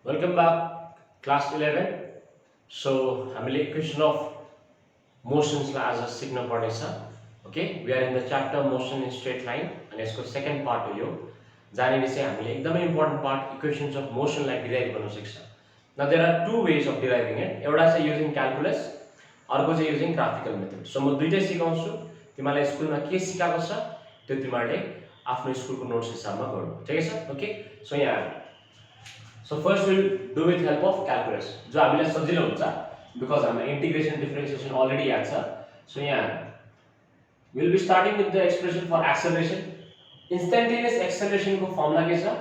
Welcome back, class 11. So, हामीले equation of motions लाई आज सिक्न पर्नेछ. Okay, we are in the chapter motion in straight line and यसको second part हो यो. जहाँनिर चाहिँ हामीले एकदमै important part equations of motion लाई derive गर्न सिक्छ. Now there are two ways of deriving it. एउटा चाहिँ using calculus, अर्को चाहिँ using graphical method. So म दुईटै सिकाउँछु. तिमीलाई स्कुलमा के सिकाएको छ त्यो तिमीहरूले आफ्नो स्कुलको नोट्स हिसाबमा गर्नु. ठिकै छ? Okay. So यहाँ So first we'll do with help of calculus. जो हामीलाई सजिलो हुन्छ because हाम्रो integration differentiation already याद छ. So यहाँ we'll be starting with the expression for acceleration. Instantaneous acceleration को formula के छ?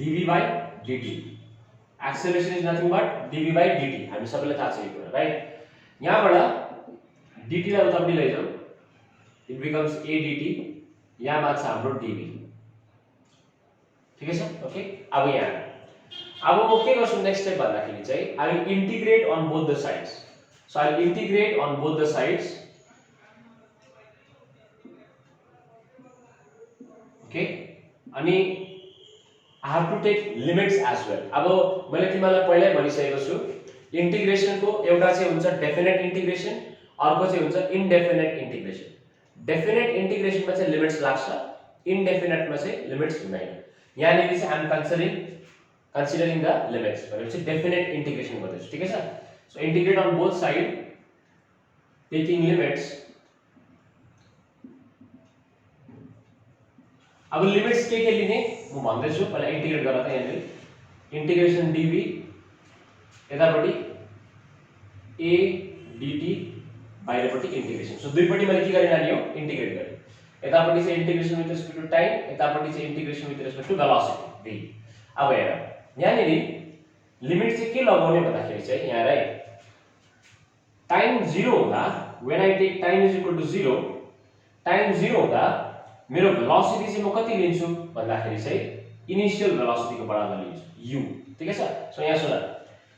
dv by dt. Acceleration is nothing but dv by dt. हामी सबैलाई थाहा छ यो कुरा, right? यहाँबाट dt लाई उतापट्टि लैजाऊ. It becomes a dt. यहाँ बात छ हाम्रो dv. ठिकै छ? Okay. अब यहाँ अब म के गर्छु नेक्स्ट स्टेप भन्दाखेरि चाहिँ I will integrate on both the sides. So I will integrate on both the sides. Okay. अनि I have to take limits as well. अब मैले तिमीलाई पहिल्यै भनिसकेको छु इंटीग्रेशन को एउटा चाहिँ हुन्छ डेफिनेट इंटीग्रेशन, अर्को चाहिँ हुन्छ इनडेफिनेट इंटीग्रेशन. डेफिनेट इंटीग्रेशन मा चाहिँ लिमिट्स लाग्छ, इनडेफिनेट मा चाहिँ लिमिट्स हुँदैन. यहाँनिर चाहिँ I am considering the limits, but it's a definite integration for this. ठीक है sir? So integrate on both sides, taking limits. अब लिमिट्स के लिने म भन्दैछु, पहिला इंटीग्रेट गर्दा त यहाँनिर इंटीग्रेशन dv यतापट्टि a dt बाहिरपट्टि इंटीग्रेशन. सो दुईपट्टि मैले के गरे नानी हो इंटीग्रेट गरे. यतापट्टि चाहिँ integration with respect to time, यतापट्टि चाहिँ integration with respect to velocity v. अब हेर यहाँनिर लिमिट चाहिँ के लगाउने भन्दाखेरि चाहिँ यहाँ राइट टाइम 0 हुँदा when I take time is equal to 0, time 0 हुँदा मेरो भेलोसिटी चाहिँ म कति लिन्छु भन्दाखेरि चाहिँ इनिशियल भेलोसिटी को बराबर लिन्छु u. ठीक है सर? सो यहाँ सुन,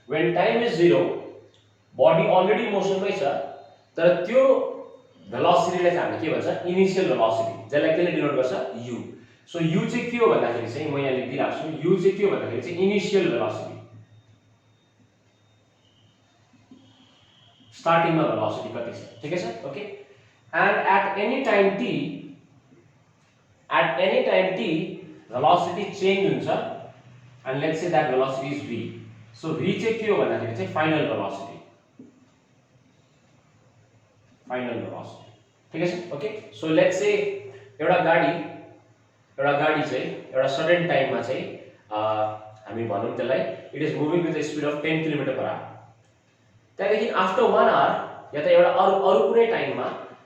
when time is 0 body already मोसनमै छ, तर त्यो भेलोसिटीलाई चाहिँ हामीले के भन्छ इनिशियल भेलोसिटी, जसलाई केले डिनोट गर्छ u. सो u चाहिँ के हो भन्दाखेरि चाहिँ म यहाँ लेखिदिराख्छु, u चाहिँ के हो भन्दाखेरि चाहिँ इनिशियल भेलोसिटी, स्टार्टिङमा भेलोसिटी कति छ. ठीक है sir? Okay. And at any time t velocity change हुन्छ and let's say that velocity is v. So v चाहिँ के हो भन्दाखेरि चाहिँ फाइनल भेलोसिटी, ठीक है sir? Okay. So let's say एउटा गाडी चाहिँ एउटा सर्टेन टाइममा चाहिँ हामी भनौं त्यसलाई it is moving with the speed of 10 km/h. त्यहाँदेखि आफ्टर 1 आवर या त एउटा अरु कुनै टाइममा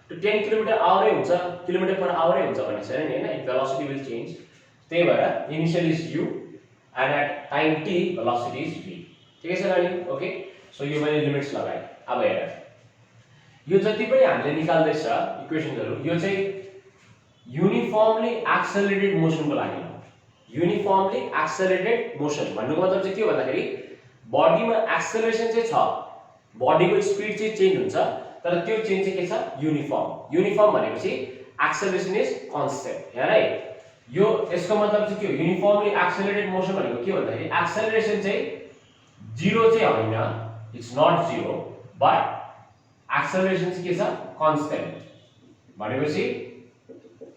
त्यो 10 km/h हुन्छ, km/h हुन्छ भन्ने छैन नि हैन. It velocity will change. त्यही भएर initial is u and at time t velocity is v. ठीक है सर नानी? ओके. सो यो मैले लिमिट्स लगाए. अब हेर यो जति पनि हामीले निकाल्दै छ इक्वेशनहरु, यो चाहिँ यूनिफॉर्मली एक्सेलरेटेड मोशन को लागि. यूनिफॉर्मली एक्सेलरेटेड मोशन भन्नुको मतलब चाहिँ के हो भन्दाखेरि बडीमा एक्सेलरेसन चाहिँ छ, बडीको स्पीड चाहिँ चेन्ज हुन्छ, तर त्यो चेन्ज चाहिँ के छ यूनिफॉर्म. यूनिफॉर्म भनेपछि एक्सेलरेसन इज कांस्टेंट. यहाँ है यो यसको मतलब चाहिँ के हो यूनिफॉर्मली एक्सेलरेटेड मोशन भनेको के भन्दाखेरि एक्सेलरेसन चाहिँ 0 चाहिँ हैन, इट्स नॉट 0, बट एक्सेलरेसन चाहिँ के छ कांस्टेंट भनेपछि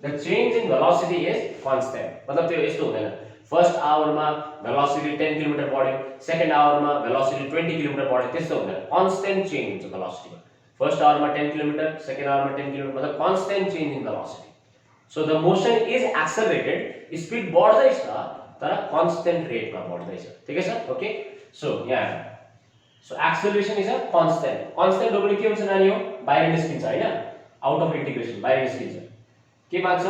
the change in velocity is constant. मतलब त्यो यस्तो हुँदैन फर्स्ट आवरमा भेलोसिटी 10 km बढ्यो, सेकेन्ड आवरमा भेलोसिटी 20 km बढ्यो, त्यस्तो हुँदैन. कांस्टेंट चेन्ज हुन्छ भेलोसिटीमा. फर्स्ट आवरमा 10 km, सेकेन्ड आवरमा 10 km, मतलब constant change in velocity. So the motion is accelerated, speed बढ्दैछ तर कांस्टेंट रेटमा बढ्दैछ. ठीक है सर? ओके. सो यहाँ so acceleration is a constant. Constant हो भने के हुन्छ नानी हो बाहिर निस्किन्छ हैन, आउट अफ इंटीग्रेशन बाहिर निस्किन्छ. के बात छ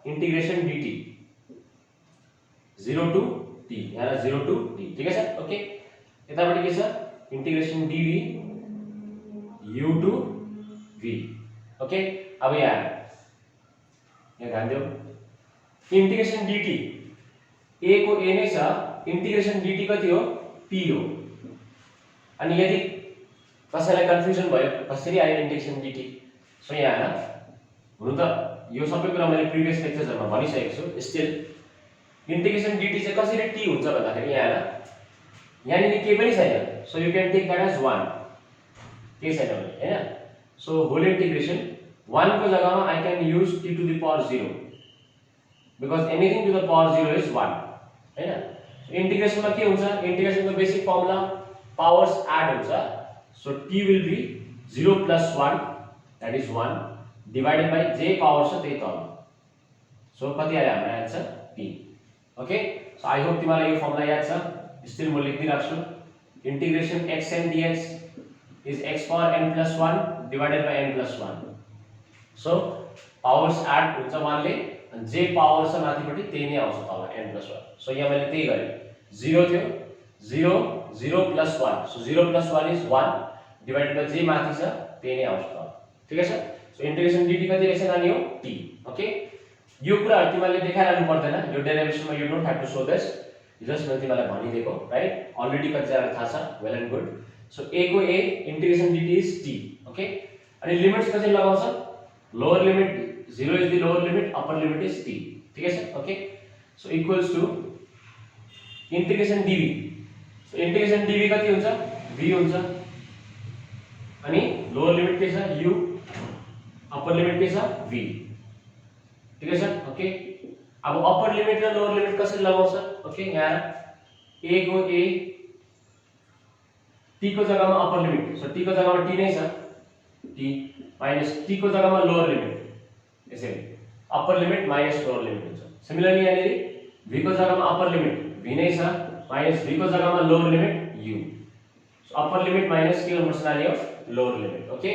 इंटीग्रेशन dt 0 to t, यहाँ 0 to t. ठीक है सर? ओके. यतापट्टि के छ integration dv u to v. Okay. अब यहाँ ध्यान दियो इंटीग्रेशन dt a को a नै छ, इंटीग्रेशन dt कति हो p हो. अनि यदि कसैलाई कन्फ्युजन भयो कसरी आयो इंटीग्रेशन dt, सो यहाँ हुनु त यो सबै कुरा मैले प्रिभियस लेक्चरहरुमा भनिसकेको छु. स्टिल इंटीग्रेशन dt चाहिँ कसरी t हुन्छ भन्दाखेरि यहाँ यहाँनिर के पनि छैन, so you can take that as 1, के छैन भने हैन। सो होल इंटीग्रेशन 1 को जग्गामा I can use t to the power 0 because anything to the power 0 is 1 हैन। इंटीग्रेशनमा के हुन्छ, इंटीग्रेशनको बेसिक फर्मुला पावर्स एड हुन्छ, so t will be 0 plus 1 that is 1 divided by जे पावर छ त्यही तल, सो कति आयो हाम्रो answer t। Okay, so I hope तिमीलाई यो फर्मुला याद छ, स्टिल म लेखिदिराख्छु। Integration xn dx is x power n plus 1 divided by n plus 1, so powers add हुन्छ 1 ले अनि जे पावर छ माथिपट्टि त्यही नै आउँछ तल n plus 1, सो यहाँ मैले त्यही गरे, 0 थियो 0 0 plus 1, so 0 plus 1 is 1 divided by जे माथि छ त्यही नै आउँछ तल, ठीक छ। सो इंटीग्रेशन dt कति रहेछ नानी हो t। ओके, यो कुरा तिमीले देखाइराख्नु पर्दैन, यो डेरिभेसनमा you don't have to show this, just मैले तिमीलाई भनिदिएको राइट, अलरेडी कतिजना थाहा छ, well and good. So a को a integration dt is t। Okay, अनि लिमिट्स कसरी लगाउँछ, lower limit 0 is the lower limit, upper limit is t, ठीक है। Okay, so equals to integration dv, so integration dv कति हुन्छ v हुन्छ, अनि लोअर लिमिट के छ u, अप्पर लिमिट के छ v, ठीक है। ओके, अब अप्पर लिमिट र लोअर लिमिट कसरी लगाउँछ, ओके यहाँ a को a t को जग्गामा अप्पर लिमिट, सो t को जग्गामा t नै छ, t माइनस t को जग्गामा लोअर लिमिट, यसरी upper limit minus lower limit हुन्छ। सिमिलरली यहाँनिर v को जग्गामा अप्पर लिमिट v नै छ, माइनस v को जग्गामा lower limit u, so upper limit minus के गर्नुपर्छ नानी हो लोअर लिमिट। ओके,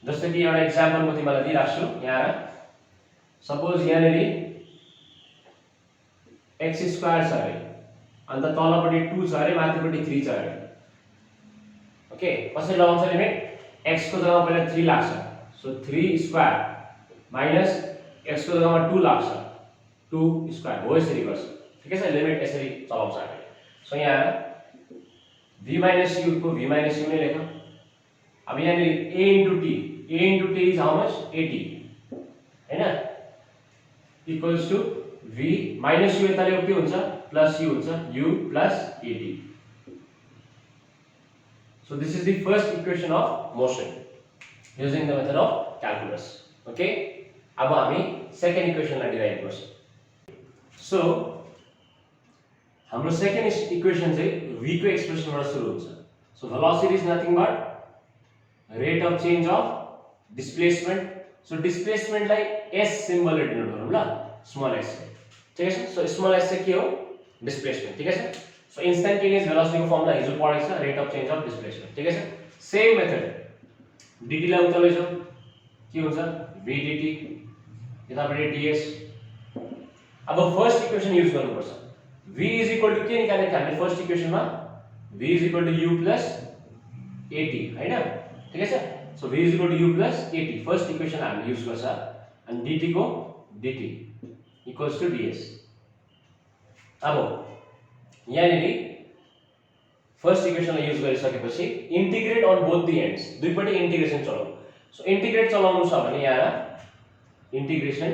जस्तै कि एउटा एक्जाम्पल म तिमीलाई दिइराख्छु, यहाँ सपोज यहाँनिर x स्क्वायर छ अरे, अन्त तलपट्टि 2 छ अरे, माथिपट्टि 3 छ अरे। ओके, कसरी लगाउँछ लिमिट, x को जग्गामा पहिला 3 लाग्छ, सो 3 स्क्वायर माइनस x को जग्गामा 2 लाग्छ 2 स्क्वायर, हो यसरी गर्छ, ठीक है। लिमिट यसरी चलाउँछ हामीले। सो यहाँ v माइनस u को v माइनस u नै लेख। अब यहाँनिर a into t is how much 80 हैन, equals to v minus u यताले के हुन्छ प्लस u हुन्छ, u plus 80। So this is the first equation of motion using the method of calculus. Okay, अब हामी second equation लाई derive गर्छौं। So हाम्रो second equation चाहिँ v को एक्सप्रेसन बाट सुरु हुन्छ। So velocity is nothing but rate of change of displacement. So displacement लाई s सिम्बल ले डिनोट गरौँ ल, स्मॉल s, ठीक है। So स्मॉल s चाहिँ के हो डिस्प्लेसमेन्ट, ठीक है। So instantaneous velocity को फर्मुला हिजो पढेको छ, rate of change of displacement, ठीक है। सेम मेथड dt लाई उता लैजाऊ, के हुन्छ v dt, यतापट्टि ds। अब फर्स्ट इक्वेसन युज गर्नुपर्छ, v इज इक्वल टु के निकाल्ने थियो हामीले फर्स्ट इक्वेसनमा, v is equal to u plus 80 हैन, ठीक है। So v is equal to u plus 80 first equation हामीले युज गर्छ, अनि dt को dt इक्वल्स टु ds। अब यहाँनिर फर्स्ट इक्वेसनलाई युज गरिसकेपछि integrate on both the ends, दुईपट्टि इंटीग्रेसन चलाऊ। सो इंटीग्रेट चलाउनु छ भने यहाँ इंटीग्रेसन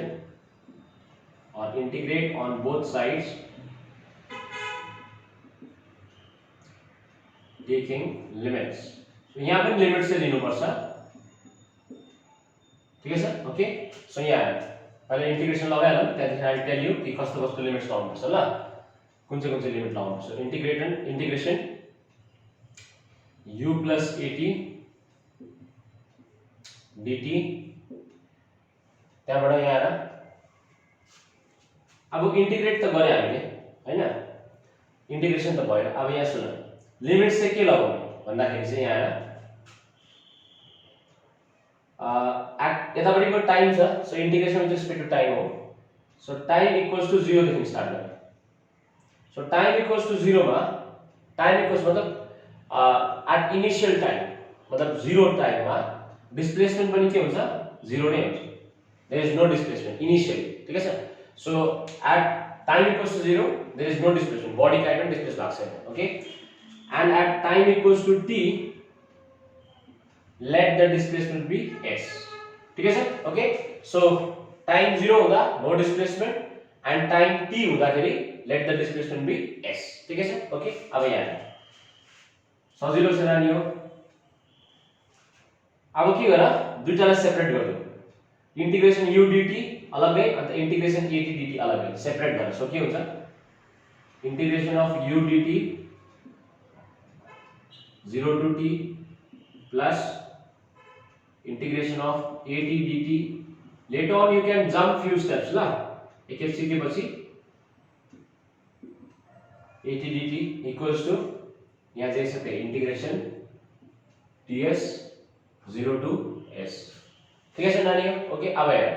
और integrate on both sides taking limits. So यहाँ पनि लिमिट्स चाहिँ लिनुपर्छ, ठीक है सर। ओके, सो यहाँ पहिले इंटीग्रेसन लगाइहालौँ, त्यहाँदेखि आई टेल यु कि कस्तो कस्तो लिमिट्स लगाउनुपर्छ ल, कुन चाहिँ लिमिट लगाउनुपर्छ। इंटीग्रेशन u प्लस 80 dt, त्यहाँबाट यहाँ आएर अब इंटीग्रेट त गरे हामीले हैन, इंटीग्रेसन त भयो। अब यहाँ सुन, लिमिट्स चाहिँ के लगाउने भन्दाखेरि चाहिँ यहाँ आएर यतापट्टिको टाइम छ, so integration with respect to time हो, सो टाइम इक्वल्स टु 0 देखि स्टार्ट गर्ने। सो टाइम इक्वल्स टु 0 मा, टाइम इक्वल्स मतलब एट इनिशियल टाइम मतलब 0 टाइम मा डिस्प्लेसमेन्ट पनि के हुन्छ 0 नै हुन्छ, there is no displacement initially, ठीक है sir. So at time equals to 0 there is no displacement, body kind of displace भएको छैन, okay. And at time equals to t let the displacement be s, ठीक है sir. Okay, so time 0 हुँदा no displacement and time t हुँदाखेरि let the displacement be s, ठीक है sir. Okay, अब यहाँ सजिलो छ नानी हो। अब के गर दुईटालाई सेपरेट गर्दियो, इंटीग्रेशन u dt अलगै अन्त इंटीग्रेशन a t dt अलगै सेपरेट गर। सो के हुन्छ integration of u dt 0 to t plus integration of a t dt. Later on you can jump few steps ला, एकखेप सिकेपछि a t dt equals to यहाँ चाहिँ छ त्यही इंटीग्रेशन ds 0 to s। ठीक है नानी हो। ओके अब हेर,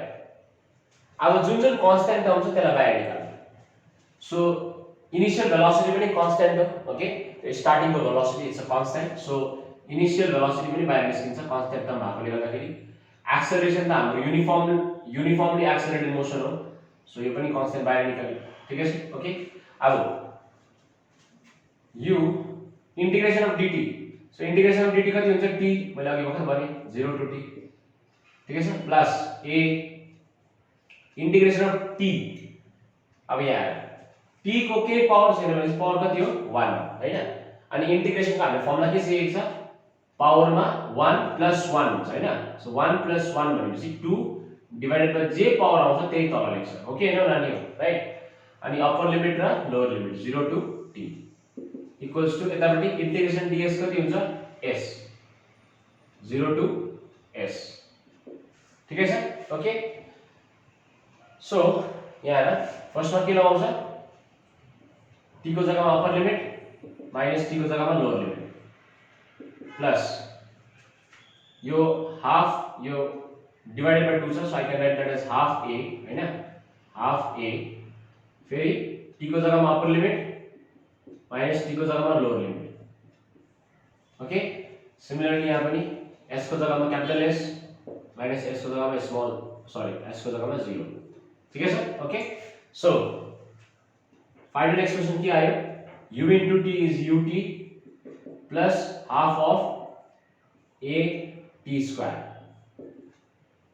अब जुन जुन कांस्टेंट टर्म छ त्यसलाई बाहिर निकाल्नु। सो इनिशियल भेलोसिटी पनि कांस्टेंट हो। ओके स्टार्टिङ को velocity it's a constant. So initial velocity पनि बाहिर निस्किन्छ कांस्टेंट टर्म भएकोले गर्दाखेरि। एक्सेलरेशन त हाम्रो युनिफर्मली एक्सेलरेटेड मोशन हो। सो यो पनि कांस्टेंट बाहिर निकाल्यो। ठीक है ओके। अब u integration of dt, so integration of dt कति हुन्छ t, मैले अघि भर्खर भने 0 to t। ठीक है plus a integration of t। अब यहाँ t को के पावर छैन भने पावर कति हो 1 हैन। अनि इंटीग्रेशन को हामीले फर्मुला के सिकेको छ, पावर मा 1 plus 1 हुन्छ हैन। सो 1 plus 1 भनेपछि 2 डिवाइडेड बाइ जे पावर आउँछ त्यही तल लेख्छ। ओके हैन नानी हो राइट। अनि अप्पर लिमिट र lower limit 0 to t equals to यतापट्टि इंटीग्रेशन ds कति हुन्छ s 0 to s। ठीक है सर ओके। सो यहाँ हेर फर्स्ट में के लगाउँछ, t को जग्गामा अप्पर लिमिट माइनस t को जग्गामा लोअर लिमिट प्लस यो हाफ यो डिवाइडेड बाइ 2 छ। So I can write that as half a हैन, हाफ a फेरि t को जग्गामा अप्पर लिमिट माइनस t को जग्गामा लोअर लिमिट। ओके सिमिलरली यहाँ पनि s को जग्गामा क्यापिटल S माइनस s को जग्गामा स्मॉल सॉरी s को जग्गामा 0। ठीक है sir okay. So final expression के आयो u into t is ut plus half of a t square।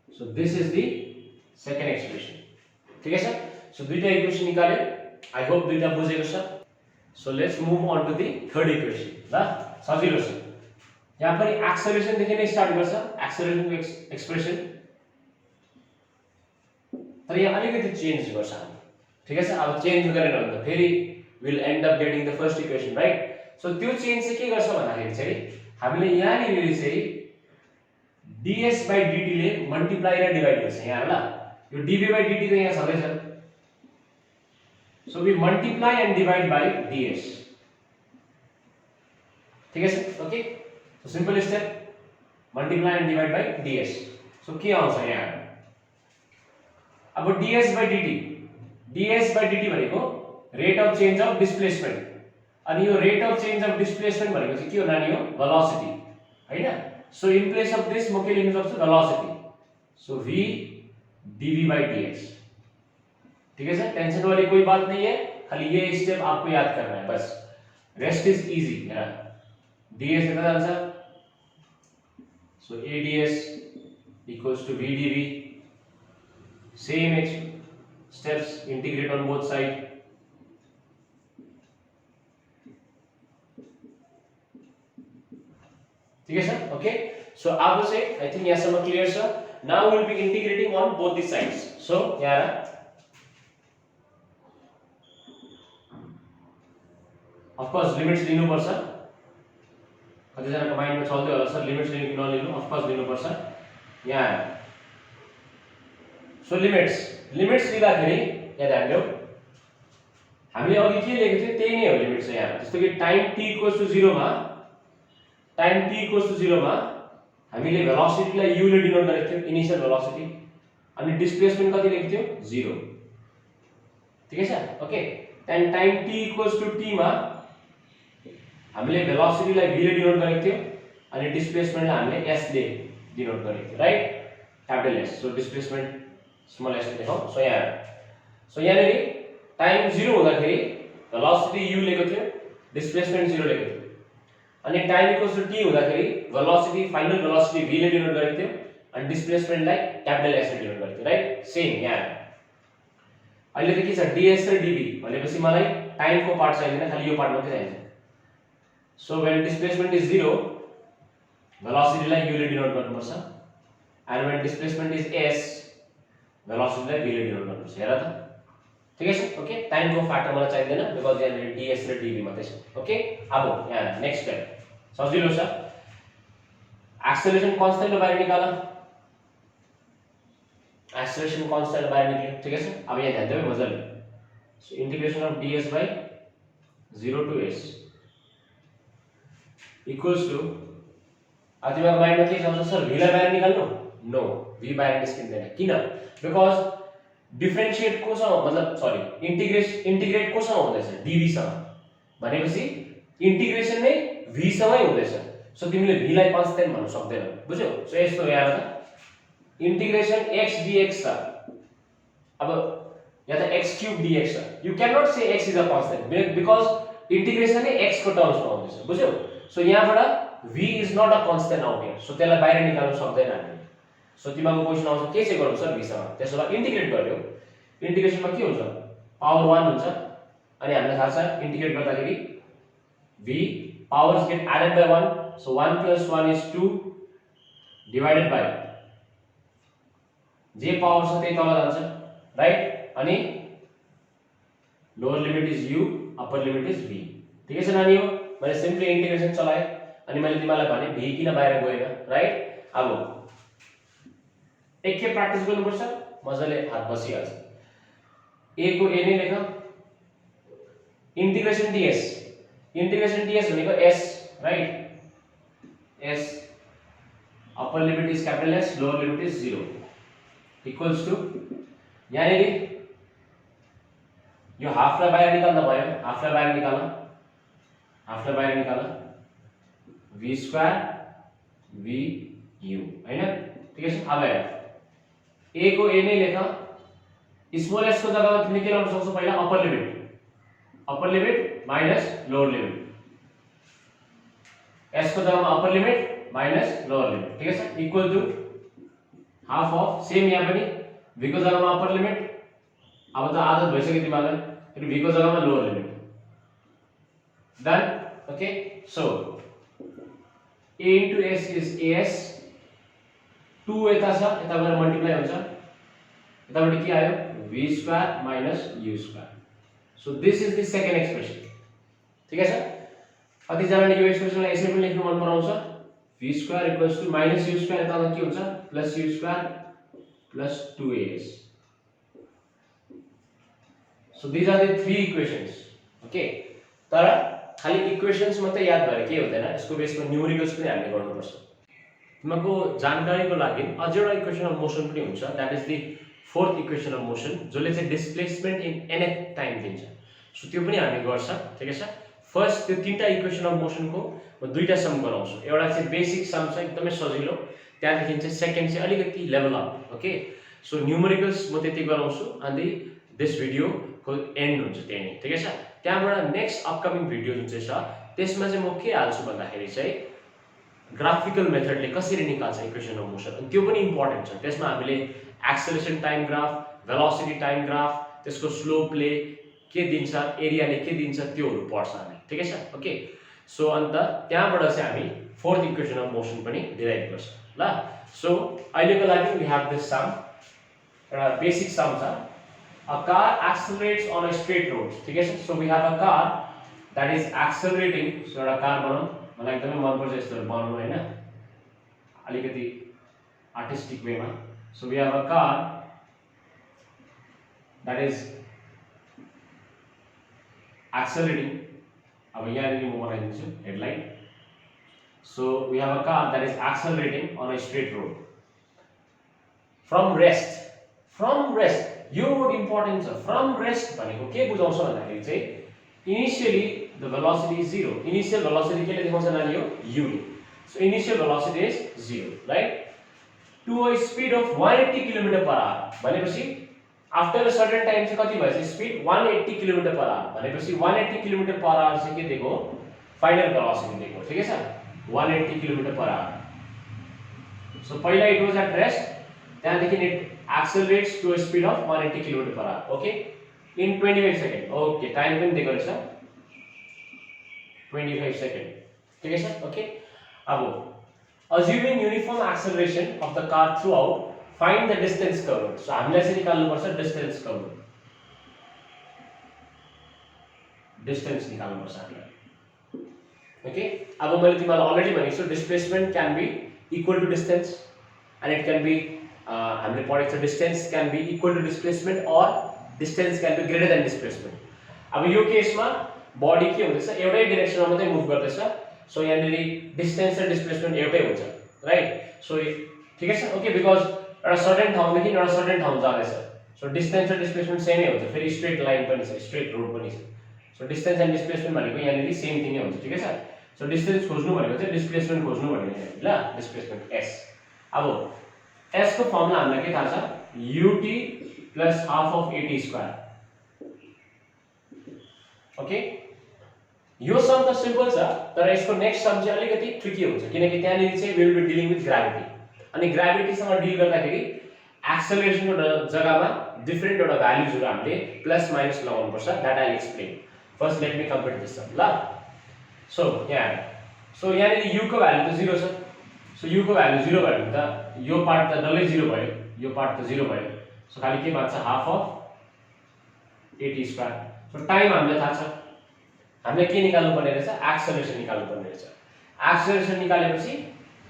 so this is the second expression। ठीक है सर। सो दुईटा इक्वेशन निकाले, आई होप दुईटा बुझेको छ। So let's move on to the third equation। ल सजिलो छ। यहाँ पनि एक्सेलरेशन देखि नै स्टार्ट गर्छ, एक्सेलरेशन को एक्सप्रेशन, तर यहाँ अलिकति चेन्ज गर्छ हामी। ठीक है सर। अब चेन्ज गरेर भन्दा फेरि will and up getting the first equation right. So त्यो चेन्ज चाहिँ के गर्छ भन्दाखेरि चाहिँ हामीले यहाँनिर चाहिँ ds by dt ले मल्टिप्लाई र डिवाइड गर्छ यहाँ ल। यो dv by dt त यहाँ छँदै छ। So we multiply and divide by ds। ठीक है sir okay. So simple step multiply and divide by ds। So के आउँछ यहाँ अब ds by dt भनेको rate of change of displacement. अनि यो rate of change of displacement भनेको चाहिँ के हो नानी हो भेलोसिटी हैन। So in place of this म के लेख्न सक्छु velocity. So v dv by dx। ठीक है सर, टेंशन वाली कोई बात नहीं है, खाली ये स्टेप आपको याद करना है बस, रेस्ट इज इजी है। ds कितना answer, so ads equals to v dv, same steps integrate on both side. ठीक है सर ओके। सो अब से आई थिंक यहाँ सम्म क्लियर छ। Now will be integrating on both the sides. So यहाँ of course limits लिनु पर्छ। कतिजनाको माइन्डमा चल्दै होला सर लिमिट्स लिनु कि नलिनु, अफ कोर्स लिनु पर्छ। यहाँ सो लिमिट्स लिँदाखेरि यहाँ ध्यान दियौ, हामीले अघि के लेखेको थियो त्यही नै हो लिमिट्स यहाँ। जस्तो कि टाइम t इक्वल्स टु 0 मा हामीले भेलोसिटीलाई u ले डिनोट गरेको थियो इनिशियल भेलोसिटी, अनि डिस्प्लेसमेन्ट कति लेखेको थियो 0। ठीक है sir okay. Time t equals to t मा हामीले भेलोसिटीलाई v ले डिनोट गरेको थियो अनि डिस्प्लेसमेन्टलाई हामीले s ले डिनोट गरेको थियो right, capital S। So displacement small s लेखौं। सो यहाँनेरि टाइम 0 हुँदाखेरि भेलोसिटी u लेखेको थियो, डिस्प्लेसमेन्ट 0 लेखेको थियो, अनि टाइम इक्वल्स टु t हुँदाखेरि भेलोसिटी फाइनल भेलोसिटी v ले डिनोट गरेको थियो अनि डिस्प्लेसमेन्टलाई क्यापिटल S ले डिनोट गरेको थियो राइट। सेम यहाँ अहिले त के छ ds र dv भनेपछि मलाई टाइमको पार्ट चाहिँदैन, खाली यो पार्ट मात्रै चाहिन्छ। So when displacement is 0, velocity लाई u ले डिनोट गर्नुपर्छ, and when displacement is s, velocity लाई v ले डिनोट गर्नुपर्छ। हेर त ठीक है। ओके, टाइम को फ्याक्टर मलाई चाहिदैन बिकज यहाँ ds र dv मात्रै छ। ओके, अब यहाँ नेक्स्ट स्टेप सजिलो छ। एक्सेलरेशन कांस्टेंट बाहिर निकाल, एक्सेलरेशन कांस्टेंट बाहिर निक्ल्यो, ठीक है। अब यहाँ ध्यान देऊ मजाले। So integration of ds by 0 to s equals to, अब तिम्रो माइन्डमा के छ सर, v लाई बाहिर निकाल्नु? नो, v बाहिर निस्किँदैन। किन? बिकज डिफरेंशिएट कोसँग, मतलब सरी, इंटीग्रेट कोसँग हुँदैछ? dv सँग। भनेपछि इंटीग्रेशन नै v सँगै हुँदैछ। सो तिमीले v लाई कांस्टेंट भन्न सक्दैनौ, बुझ्यौ? सो यस्तो यहाँ त इंटीग्रेशन x dx छ। अब यहाँ त x क्यूब dx छ। You can not say x is a constant because integration नै x को टर्म्समा हुँदैछ, बुझ्यौ? सो यहाँबाट v is not a constant out here. So त्यसलाई बाहिर निकाल्न सक्दैन हामीले। सो तिमीको क्वेशन आउँछ के चाहिँ गर्नु सर v सँग? त्यसो भए इंटीग्रेट गर्यो, इंटीग्रेशनमा के हुन्छ? पावर 1 हुन्छ, अनि हामीलाई थाहा छ इंटीग्रेट गर्दाखेरि v powers get added by 1, so 1 plus 1 is 2 divided by जे पावर छ त्यही तल जान्छ, राइट? अनि lower limit is u, upper limit is v। ठीक छ नानी हो? मैले सिम्पली इंटीग्रेशन चलाए अनि मैले तिमीलाई भने v किन बाहिर गएन, राइट? अब एक के प्र्याक्टिस गर्नुपर्छ, मजाले हात बसिहाल्छ। a को a नै लेख, इंटीग्रेशन ds, इंटीग्रेशन ds भनेको s, right? s, upper limit is capital S, lower limit is 0 equals to, यहाँनेरि यो हाफलाई बाहिर निकाल्दा भयो, हाफलाई बाहिर निकाल, हाफलाई बाहिर निकाल, v स्क्वायर v u, हैन? ठीक है। अब हेर, a को a नै लेख, स्मॉल s को जग्गामा तिमीले के लगाउन सक्छौ? पहिला upper limit minus lower limit, s को जग्गामा upper limit minus lower limit, ठीक है। Equal to half of, same यहाँ पनि v को जग्गामा अप्पर लिमिट, अब त आदत भइसक्यो तिमीलाई, अनि v को जग्गामा lower limit. Done? Okay, so a into s is as, 2 यता छ, यता गएर मल्टिप्लाई हुन्छ, यताबाट के आयो? v square minus u square. So this is the second expression, ठीक है। कतिजनाले यो एक्सप्रेसनलाई यसरी पनि लेख्नु मन पराउँछ, v square equals to minus u square, यता के हुन्छ? Plus u square plus 2as। So this are the three equations, okay. तर खाली इक्वेशंस मात्रै याद भएर के हुँदैन, यसको बेसमा न्यूमेरिकल्स पनि हामीले गर्नुपर्छ। तिमीको जानकारीको लागि अझ एउटा इक्वेसन अफ मोसन पनि हुन्छ, that is the fourth equation of motion, जसले चाहिँ डिस्प्लेसमेन्ट इन nth टाइम दिन्छ। सो त्यो पनि हामी गर्छ, ठीक है। फर्स्ट त्यो तीनटा इक्वेसन अफ मोसनको म दुईटा सम गराउँछु। एउटा चाहिँ बेसिक सम छ, एकदमै सजिलो, त्यहाँदेखि चाहिँ सेकेन्ड चाहिँ अलिकति level up, okay. So numericals म त्यति गराउँछु, अनि दिस भिडियो को एन्ड हुन्छ त्यही नै, ठीक है। त्यहाँबाट नेक्स्ट अपकमिङ भिडियो जुन चाहिँ छ त्यसमा चाहिँ म के हाल्छु भन्दाखेरि चाहिँ ग्राफिकल मेथडले कसरी निकाल्छ इक्वेसन अफ मोसन, अनि त्यो पनि इम्पोर्टेन्ट छ। त्यसमा हामीले acceleration time graph, velocity time graph, त्यसको स्लोपले के दिन्छ, एरियाले के दिन्छ, त्योहरू पढ्छ हामी, ठीक है। ओके, सो अन्त त्यहाँबाट चाहिँ हामी फोर्थ इक्वेसन अफ मोसन पनि डिराइभ गर्छ ल। सो अहिलेको लागि वी हैव दिस सम, एउटा बेसिक सम छ। A car accelerates on a straight road, ठीक है। So we have a car that is accelerating, so एउटा कार बनाउँ, मलाई एकदमै मन पर्छ यस्तो बनाउनु हैन, अलिकति आर्टिस्टिक वेमा। So we have a car that is accelerating, अब यहाँ नि म बनाइदिन्छु headline. So we have a car that is accelerating on a straight road from rest, यो वर्ड इम्पोर्टेन्ट छ। फ्रम रेस्ट भनेको के बुझाउँछ भन्दाखेरि चाहिँ initially the velocity is 0, initial velocity केले देखाउँछ नानी हो? u ले। So initial velocity is 0, right? To a speed of 180 km/h भनेपछि आफ्टर अ सर्टेन टाइम चाहिँ कति भएछ स्पीड? 180 km/h भनेपछि 180 km/h चाहिँ के दिएको? फाइनल भेलोसिटी दिएको, ठीक है सर? 180 km/h। सो पहिला इट वाज एट रेस्ट, त्यहाँदेखि it accelerates to a speed of 180 km/h, okay, in 25 seconds, okay, time पनि दिएको रहेछ 25 सेकेन्ड। ठिकै छ ओके अब assuming uniform acceleration of the car throughout find the distance covered so हामीले चाहिँ निकाल्नु पर्छ डिस्टेन्स कभर डिस्टेन्स निकाल्नु पर्छ हामीलाई ओके अब मैले तिमीलाई अलरेडी भनेको छु displacement can be equal to distance and it can be हामीले पढेको छ distance can be equal to displacement or distance can be greater than displacement अब यो केसमा बडी के हुँदैछ एउटै डाइरेक्सनमा मात्रै मुभ गर्दैछ सो यहाँनिर डिस्टेन्स र डिस्प्लेसमेन्ट एउटै हुन्छ राइट सो ठिकै छ ओके बिकज एउटा सर्टेन ठाउँदेखि एउटा सर्टेन ठाउँ जाँदैछ सो डिस्टेन्स र डिस्प्लेसमेन्ट सेमै हुन्छ फेरि स्ट्रेट लाइन पनि छ स्ट्रेट रोड पनि छ सो डिस्टेन्स एन्ड डिस्प्लेसमेन्ट भनेको यहाँनिर सेम थिङै हुन्छ ठिकै छ सो डिस्टेन्स खोज्नु भनेको चाहिँ डिस्प्लेसमेन्ट खोज्नु भनेको ल डिस्प्लेसमेन्ट एस अब एस को फर्मुला हामीलाई के थाहा छ ut plus half of at square okay यो सम त सिम्पल छ तर यसको नेक्स्ट सम चाहिँ अलिकति ट्रिकी हुन्छ किनकि त्यहाँनिर चाहिँ will be dealing with gravity अनि ग्राभिटीसँग डिल गर्दाखेरि एक्सेलरेसनको जग्गामा डिफरेन्ट एउटा भ्यालुजहरु हामीले प्लस माइनस लगाउनु पर्छ that I explain first let me complete this some ल सो यहाँनिर u को भ्यालु त 0 छ सो u को भ्यालु 0 भयो भने त यो पार्ट त डल्लै 0 भयो यो पार्ट त 0 भयो सो खाली के बाँच्छ half of at square so time हामीले थाहा छ हामीले के निकाल्नु पर्ने रहेछ एक्सेलरेसन निकाल्नु पर्ने रहेछ एक्सेलरेसन निकालेपछि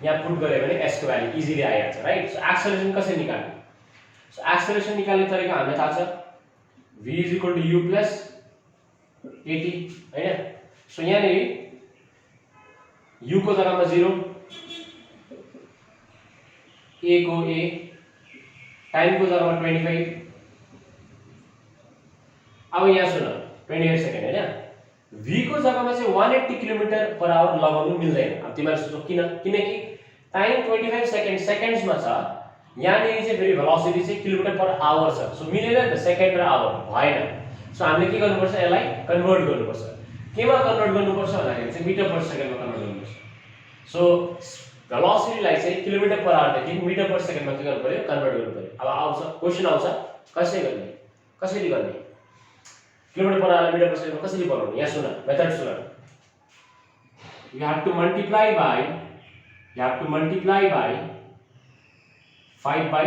यहाँ पुट गरे भने s को भ्यालु इजिली आइहाल्छ राइट सो एक्सेलरेसन कसरी निकाल्ने सो एक्सेलरेसन निकाल्ने तरिका हामीलाई थाहा छ v u प्लस at हैन सो यहाँनिर u को जग्गामा 0 a को a टाइम को जग्गामा 25 अब यहाँ सुन 25 सेकेन्ड हैन v को जग्गामा चाहिँ 180 किलोमिटर पर आवर लगाउनु मिल्दैन अब तिमीहरु सोच्नु किनकि टाइम 25 सेकेन्ड सेकेन्ड्समा छ यहाँनिर चाहिँ फेरि भेलोसिटी चाहिँ किलोमिटर पर आवर छ सो मिलेन नि त सेकेन्ड र आवर भएन सो हामीले के गर्नुपर्छ यसलाई कन्भर्ट गर्नुपर्छ केमा कन्भर्ट गर्नुपर्छ भन्दाखेरि चाहिँ मिटर पर सेकेन्डमा कन्भर्ट गर्नुपर्छ सो भेलोसिटीलाई चाहिँ किलोमिटर पर आवर देखि मिटर पर सेकेन्डमा के गर्नु पर्यो कन्भर्ट गर्नु पर्यो अब आउँछ क्वेशन आउँछ कसरी गर्ने kilometre per hour metre per सेकेन्डमा कसरी बनाउने यहाँ सुन मेथड सुन you have to multiply by 5 by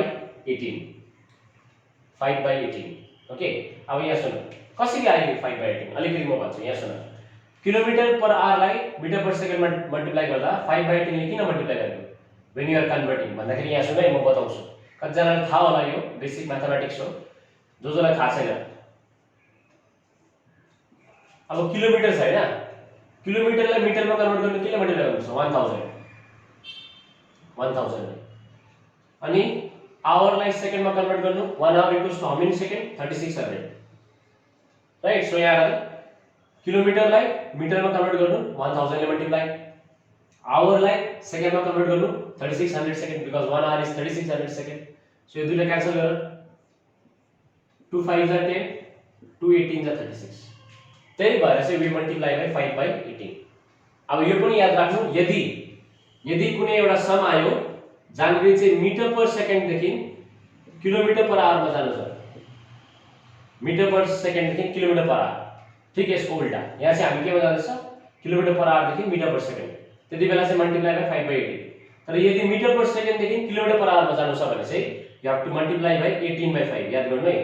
18 okay अब यहाँ सुन कसरी आयो 5 by 18 अलिकति म भन्छु यहाँ सुन किलोमिटर पर आवरलाई मिटर पर सेकेन्डमा मल्टिप्लाई गर्दा 5 by 18 ले किन मल्टिप्लाई गरेको when you are converting भन्दाखेरि यहाँ सुन है म बताउँछु कतिजनालाई थाहा होला यो बेसिक म्याथमेटिक्स हो जसलाई थाहा छैन अब किलोमिटर छ हैन किलोमिटरलाई मिटरमा कन्भर्ट गर्न केले मल्टिप्लाई गर्नुपर्छ 1000 अनि आवरलाई सेकेन्डमा कन्भर्ट गर्नु 1 hour equals to how many second 3600 right so यहाँ किलोमिटरलाई मिटरमा कन्भर्ट गर्नु 1000 ले मल्टिप्लाई आवरलाई सेकेन्डमा कन्भर्ट गर्नु 3600 second because 1 our is 3600 second so यो दुईटा क्यान्सल गर 2 5 जा 10 2 18 जा 36 त्यही भएर चाहिँ वी मल्टिप्लाई बाइ 5 by 18 अब यो पनि याद राख्नु यदि कुनै एउटा सम आयो जहाँनिर चाहिँ मिटर पर सेकेन्ड देखि किलोमिटर पर आवरमा जानु छ मिटर पर सेकेन्ड देखि किलोमिटर पर आवर ठीक यसको उल्टा यहाँ चाहिँ हामी केमा जाँदैछ किलोमिटर पर आवर देखि मिटर पर सेकेन्ड त्यति बेला चाहिँ मल्टिप्लाई बाइ 5 by 18 तर यदि मिटर पर सेकेन्ड देखि किलोमिटर पर आवरमा जानु छ भने चाहिँ you have to multiply by 18 by 5 याद गर्नु है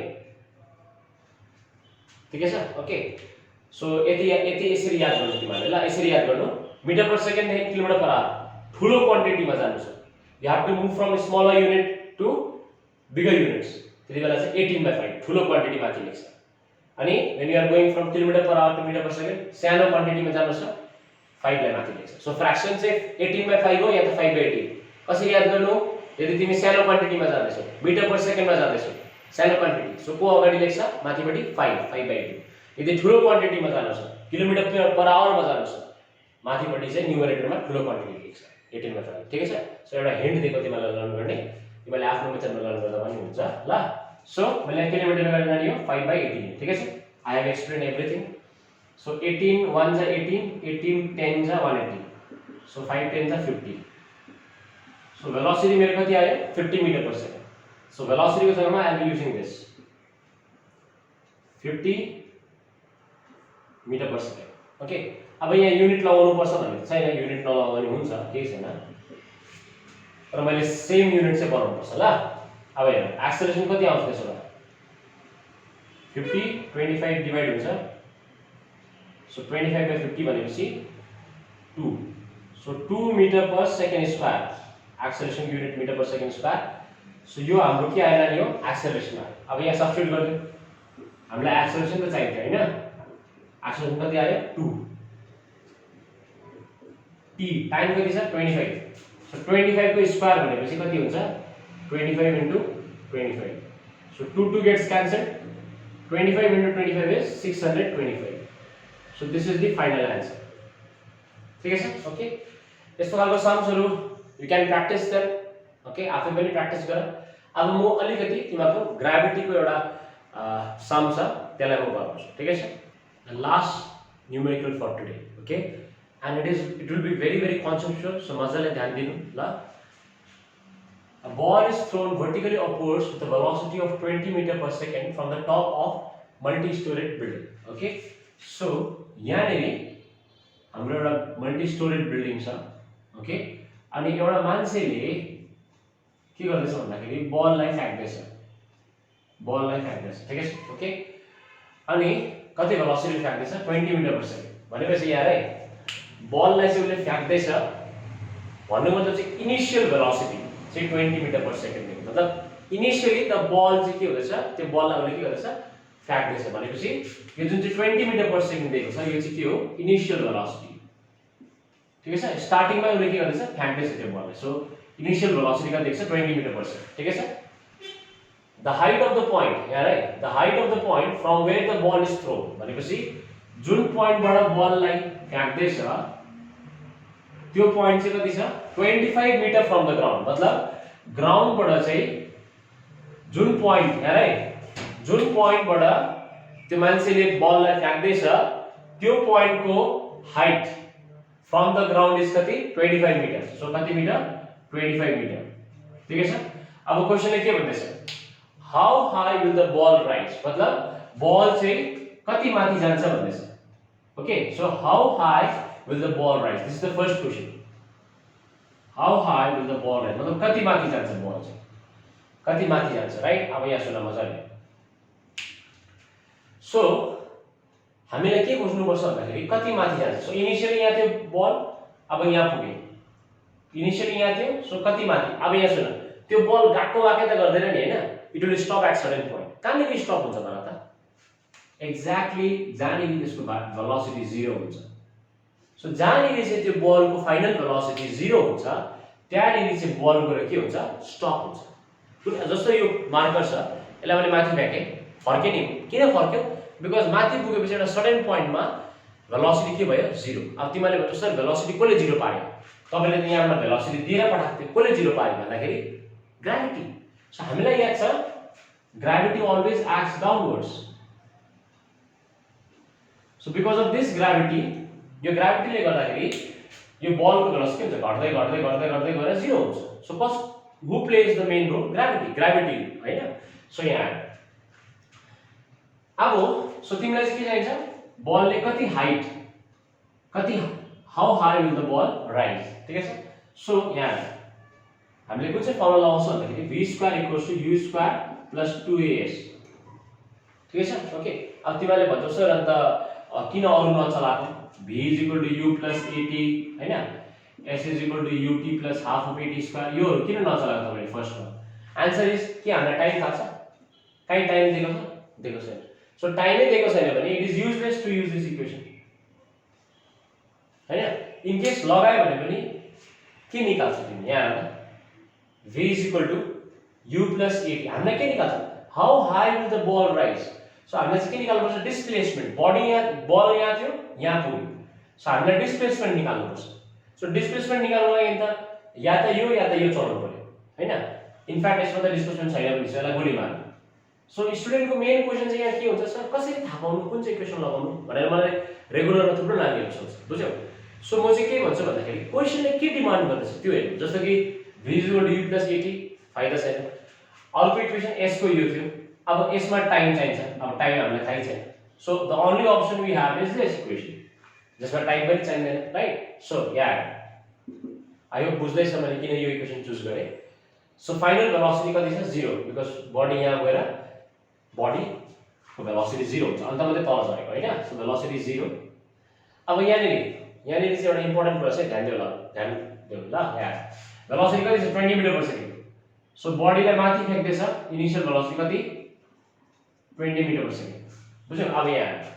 ठीक छ ओके सो यति यसरी याद गर्नु तिमीहरुले ल यसरी याद गर्नु मिटर पर सेकेन्ड देखि किलोमिटर पर आवर ठुलो क्वान्टिटीमा जानु छ you have to move from smaller unit to bigger units त्यति बेला चाहिँ 18 by 5 ठुलो क्वान्टिटी माथि लेख्छ अनि when you are going from kilometre per hour to metre per second सानो क्वान्टिटीमा जानु छ 5 लाई माथि लेख्छ सो फ्र्याक्सन चाहिँ 18 by 5 हो या त 5 by 18 कसरी याद गर्नु यदि तिमी सानो क्वान्टिटीमा जाँदैछौ मिटर पर सेकेन्डमा जाँदैछौ सानो क्वान्टिटी सो को अगाडि लेख्छ माथिपटि 5 by 18 यदि ठुलो क्वान्टिटीमा जानु छ किलोमिटर पर आवरमा जानु छ माथिपटि चाहिँ न्युमरेटरमा ठुलो क्वान्टिटी लेख्छ 18 by 5 ठीक छ सो एउटा हिन्ट दिएको तिमीलाई लर्न गर्ने तिमीले आफ्नो मेथडमा लर्न गर्दा पनि हुन्छ ल सो मैले किलोमिटर गरेर नि हो 5 by 18 ठीक छ I have explain everything so 18 1 जा 18 18 10 जा 180 सो 5 10 जा 50 सो भेलोसिटी मेरो कति आयो 50 metre per second so velocity को जग्गामा I am using this 50 metre per second okay अब यहाँ युनिट लगाउनु पर्छ भन्ने छैन, युनिट नलगाउने हुन्छ, केही छैन, तर मैले सेम युनिट चाहिँ बनाउनु पर्छ ल। अब हेर एक्सेलरेसन कति आउँछ त्यसो भए 50 25 डिवाइड हुन्छ, सो 25/50 भनेपछि 2, so 2 metre per second square, acceleration unit metre per second square. So यो हाम्रो के आएन नि, यो एक्सेलरेसन आयो। अब यहाँ सब्स्टिट्युट गर्दियौ, हामीलाई एक्सेलरेसन त चाहिन्छ हैन, एक्सेलरेसन कति आयो 2, t टाइम कति छ 25, सो 25 को स्क्वायर भनेपछि कति हुन्छ 25 into 25, so 2 2 gets cancelled, 25 into 25 is 625, so this is the final answer। ठीक छ, ओके। यस्तो खालको सम्सहरु you can practise them, okay, आफै पनि प्र्याक्टिस गर। अब म अलिकति तिमीहरुको ग्राभिटीको एउटा सम छ त्यसलाई म गर्छु, ठीक छ। The last numerical for today, okay, and it will be very conceptual, so मजाले ध्यान दिनु ल। A ball is thrown vertically upwards with a velocity of 20 meter per second from the top of multi-storied building, okay। so यहाँनेरि हाम्रो एउटा multi-storied building छ, okay, अनि एउटा मान्छेले के गर्दैछ भन्दाखेरि बललाई फ्याक्दैछ, ठीक छ, ओके। अनि कति भेलोसिटी फ्याक्दैछ 20 मिटर पर सेकेन्ड भनेपछि यार है बललाई चाहिँ उसले फ्याक्दैछ भन्नु मतलब चाहिँ इनिशियल भेलोसिटी चाहिँ 20 मिटर पर सेकेन्ड दिन्छ, मतलब इनिशियली द बल चाहिँ के हुँदैछ, त्यो बललाई उसले के गर्दैछ फ्याक्दैछ भनेपछि यो जुन चाहिँ 20 मिटर पर सेकेन्ड दिएको छ यो चाहिँ के हो इनिशियल भेलोसिटी, ठीक छ। स्टार्टिङमा उसले के गर्दैछ फ्याक्दैछ त्यो बललाई, सो इनिशियल भेलोसिटी कति दिएको छ 20 मिटर पर सेकेन्ड, ठीक छ। The height of the point यार है, the height of the point from where the ball is thrown भनेपछि जुन पॉइन्टबाट बललाई फ्याक्दैछ त्यो पॉइंट चाहिँ कति छ 25 मिटर फ्रम द ग्राउन्ड, मतलब ग्राउन्डबाट चाहिँ जुन पॉइंट यार है, जुन पॉइन्टबाट त्यो मान्छेले बललाई फ्याक्दैछ त्यो पॉइन्टको height from the ground is कति 25 मिटर, सो कति मिटर 25 मिटर, ठीक छ। अब क्वेशनले के भन्दैछ how high will the ball rise, मतलब बल चाहिँ कति माथि जान्छ भन्दैछ, okay. So how high will the ball rise, this is the first question, how high will the ball rise, मतलब कति माथि जान्छ बल चाहिँ, कति माथि जान्छ, राइट। अब यहाँ सुन मजाले, सो हामीले के बुझ्नु पर्छ भन्दाखेरि कति माथि जान्छ, सो इनिशियली यहाँ थियो बल, अब यहाँ पुग्यो, इनिशियली यहाँ थियो, सो कति माथि, अब यहाँ सुन त्यो बल गएको वाके त गर्दैन नि हैन, it will stop at certain point, कहाँनिर स्टप हुन्छ भन त, एक्ज्याक्टली जहाँनिर त्यसको भेलोसिटी 0 हुन्छ, सो जहाँनिर चाहिँ त्यो बलको फाइनल भेलोसिटी 0 हुन्छ त्यहाँनिर चाहिँ बल गएर के हुन्छ स्टप हुन्छ। जस्तो यो मार्कर छ यसलाई मैले माथि फ्याके फर्के नि, किन फर्क्यो बिकज माथि पुगेपछि एउटा सर्टेन पॉइन्टमा भेलोसिटी के भयो 0। अब तिमीले भन्छ सर भेलोसिटी कसले 0 पार्यो, तपाईले त यहाँबाट भेलोसिटी दिएर पठाएको थियो, कसले 0 पार्यो भन्दाखेरि ग्राभिटी। सो हामीलाई याद छ gravity always acts downwards, so because of this gravity, यो ग्राभिटीले गर्दाखेरि यो बलको भेलोसिटी के हुन्छ घट्दै घट्दै घट्दै घट्दै गएर 0 हुन्छ। So cause who plays the main role gravity हैन। सो यहाँ अब सो तिमीलाई चाहिँ के चाहिन्छ बलले कति हाइट, कति how high will the ball rise, ठीक छ। सो यहाँ हामीले कुन चाहिँ फर्मुला लगाउँछ भन्दाखेरि v² = u² + 2as, ठीक छ, ओके। अब तिमीले भन्छौ सर अन्त किन अरु नचलाको, v = u + at हैन, s = ut + half of at², यो किन नचलाको तपाईले फर्स्टमा, आन्सर इज के हामीलाई टाइम थाहा छ, कहीँ टाइम दिएको छ, दिएको छैन। सो टाइमै दिएको छैन भने it is useless to use this equation हैन। इन केस लगायो भने पनि के निकाल्छ तिमी यहाँ v = u + at, हामीलाई के निकाल्छ how high will the ball rise. So हामीले चाहिँ के निकाल्नु पर्छ डिस्प्लेसमेन्ट, बडी यहाँ बल यहाँ थियो यहाँ पुग्यो, सो हामीले डिस्प्लेसमेन्ट निकाल्नु पर्छ। सो डिस्प्लेसमेन्ट निकाल्नुको लागि त या त यो चलाउनु पर्यो हैन। इनफ्याक्ट यसमा त डिस्प्लेसमेन्ट छैन भने यसलाई गोली मार्नु। सो स्टुडेन्टको मेन क्वेशन चाहिँ यहाँ के हुन्छ सर कसरी थाहा पाउनु कुन चाहिँ इक्वेसन लगाउनु भनेर मलाई रेगुलरमा थुप्रो नानीहरु सोध्छ, बुझ्यौ। सो म चाहिँ के भन्छु भन्दाखेरि क्वेशनले के डिमान्ड गर्दैछ त्यो हेर्नु, जस्तो कि v = u + at फाइदा छैन, अर्को इक्वेसन s को यो थियो, अब यसमा टाइम चाहिन्छ, अब टाइम हामीलाई थाहै छैन। So the only option we have is this equation, जसमा टाइम पनि चाहिँदैन, राइट? सो यार आई होप बुझ्दैछ मैले किन यो इक्वेसन चुज गरेँ। सो फाइनल भेलोसिटी कति छ? 0, बिकज बडी यहाँ गएर बडीको भेलोसिटी 0 हुन्छ, अन्त मात्रै तल झरेको हैन। So velocity 0। अब यहाँनिर चाहिँ एउटा इम्पोर्टेन्ट कुरा छ, ध्यान दिनु ल यार। भेलोसिटी कति छ? 20 मिटर पर सेकेन्ड। सो बडीलाई माथि फ्याक्दैछ, इनिशियल भेलोसिटी कति? 20 मिटर पर सेकेन्ड। बुझ्यौ? अब यहाँनिर